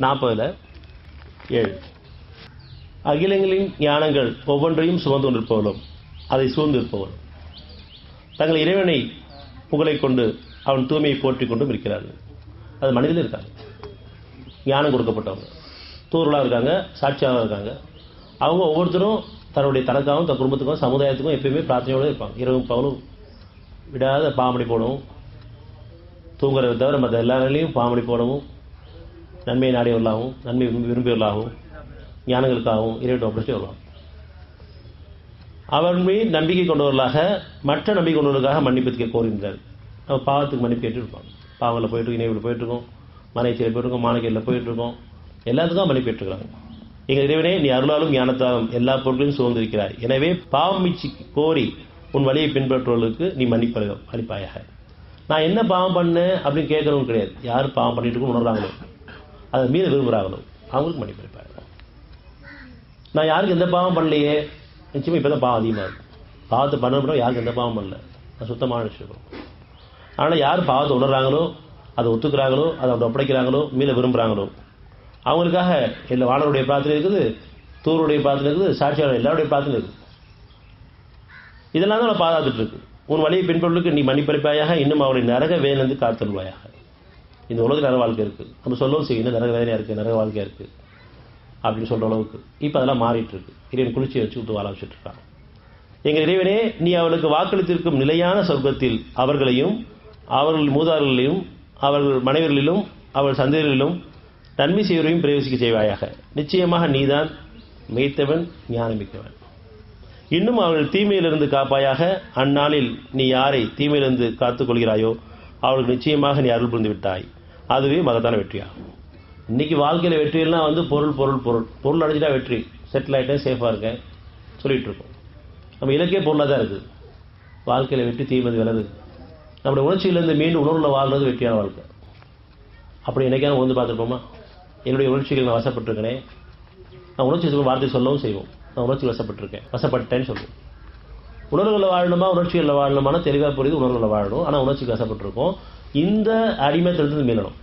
40 7 அகிலங்களின் ஞானங்கள் ஒவ்வொன்றையும் சுமந்து கொண்டிருப்பவர்களும் அதை சூழ்ந்திருப்பவர்களும் தங்கள் இறைவனை புகழை கொண்டு அவன் தூய்மையை போற்றிக் கொண்டும் இருக்கிறார்கள். அது மனிதர்கள் இருக்காங்க, ஞானம் கொடுக்கப்பட்டவங்க, தூர்களாக இருக்காங்க, சாட்சியாக இருக்காங்க. அவங்க ஒவ்வொருத்தரும் தன்னுடைய தனக்காகவும் தன் குடும்பத்துக்கும் சமுதாயத்துக்கும் எப்பயுமே பிரார்த்தனையோடு இருப்பாங்க. இரவும் பகலும் விடாத பாவமடி போடவும், தூங்குறதை தவிர மற்ற எல்லா நிலையும் பாவமடி போடவும், நன்மையை நாடியவர்களாகவும் நன்மை விரும்பியவர்களாகவும் ஞானங்களுக்காகவும் இறைவன் ஒப்படைச்சு வருவாங்க. அவர் மீது நம்பிக்கை கொண்டவர்களாக மற்ற நம்பிக்கை கொண்டவர்களுக்காக மன்னிப்பு கோருகின்றார். நம்ம பாவத்துக்கு மன்னிப்பு கேட்டு இருப்பாங்க. பாவங்களில் போயிட்டு இணைவில் போயிட்டுருக்கோம், மனைச்சியில் போயிட்டுருக்கோம், மாணிக்கையில் போயிட்டுருக்கோம், எல்லாத்துக்கும் மன்னிப்பு கேட்டுருக்காங்க. எங்கள் இறைவனே, நீ அருளாலும் ஞானத்தாலும் எல்லா பொருட்களையும் சுதந்திரிக்கிறாய். எனவே பாவம் மீட்சி கோரி உன் வழியை பின்பற்றுவர்களுக்கு நீ மன்னிப்பு அளிப்பாயாக. நான் என்ன பாவம் பண்ணேன் அப்படின்னு கேட்கறவங்க கிடையாது. யார் பாவம் பண்ணிட்டு இருக்குன்னு உணர்றாங்களோ, அதை மீத விரும்புகிறாங்களோ அவங்களுக்கு மன்னிப்பு அளிப்பாங்க. நான் யாருக்கு எந்த பாவம் பண்ணலையே, நிச்சயமாக இப்போ தான் பாவம் அதிகமாக இருக்கும். பாவத்தை பண்ண யாருக்கு எந்த பாவம் பண்ணல, நான் சுத்தமான விஷயம். ஆனால் யார் பாவத்தை உணர்றாங்களோ, அதை ஒத்துக்கிறாங்களோ, அதை அப்படி ஒப்படைக்கிறாங்களோ, மீத விரும்புகிறாங்களோ அவங்களுக்காக எல்லா வானருடைய பிரார்த்தனை இருக்குது, தூருடைய பிரார்த்தனை இருக்குது, சாட்சியாளர் எல்லாருடைய பிரார்த்தனை இருக்குது. இதெல்லாம் தான் நான் பாதுகாத்துட்டு இருக்கு. உன் வழியை பின்பற்றுவதற்கு நீ மன்னிப்பளிப்பாயாக, இன்னும் அவருடைய நரக வேதனை காத்தல்வாயாக. இந்த உலக நரக வாழ்க்கை இருக்குது, நம்ம சொல்லவும் செய்யணும், நரக வேதனையாக இருக்குது, நரக வாழ்க்கையாக இருக்குது அப்படின்னு சொல்கிற அளவுக்கு இப்போ அதெல்லாம் மாறிட்டு இருக்கு. இறைவன் குளிர்ச்சியை வச்சு விட்டு வாழ வச்சுட்டு இருக்காங்க. எங்கள் இறைவனே, நீ அவளுக்கு வாக்களித்திருக்கும் நிலையான சொர்க்கத்தில் அவர்களையும் அவர்கள் மூதார்களையும் அவர்கள் மனைவர்களிலும் அவர்கள் சந்ததிகளிலும் நன்மை செய்வரையும் பிரவேசிக்க செய்வாயாக. நிச்சயமாக நீதான் மெய்த்தவன், ஞானமிக்கவன். இன்னும் அவர்கள் தீமையிலிருந்து காப்பாயாக. அந்நாளில் நீ யாரை தீமையிலிருந்து காத்துக் கொள்கிறாயோ அவர்களுக்கு நிச்சயமாக நீ அருள் புரிந்து விட்டாய். அதுவே மகத்தான வெற்றியாகும். இன்னைக்கு வாழ்க்கையில் வெற்றியெல்லாம் பொருள் பொருள் பொருள் பொருள் அடைஞ்சிட்டா வெற்றி, செட்டில் ஆகிட்டேன், சேஃபாக இருக்கேன் சொல்லிட்டு இருக்கோம். நம்ம இலக்கிய பொருளாக தான் இருக்குது. வாழ்க்கையில் வெற்றி தீர்வது விலது. நம்முடைய உணர்ச்சியிலிருந்து மீண்டும் உணர்வில் வாழ்றது வெற்றியான வாழ்க்கை. அப்படி என்னைக்கான உணர்ந்து பார்த்துருப்போமா? என்னுடைய உணர்ச்சிகள் நான் வசப்பட்டிருக்கேனே, நான் உணர்ச்சி வார்த்தை சொல்லவும் செய்வோம். நான் உணர்ச்சி வசப்பட்டிருக்கேன், வசப்பட்டேன்னு சொல்லுவோம். உணர்வுகளில் வாழணுமா உணர்ச்சிகளில் வாழணுமான தெளிவாக புரியுது. உணர்வுகளில் வாழணும், ஆனால் உணர்ச்சிக்கு வசப்பட்டிருக்கோம். இந்த அடிமைத்திலிருந்து மீளணும்.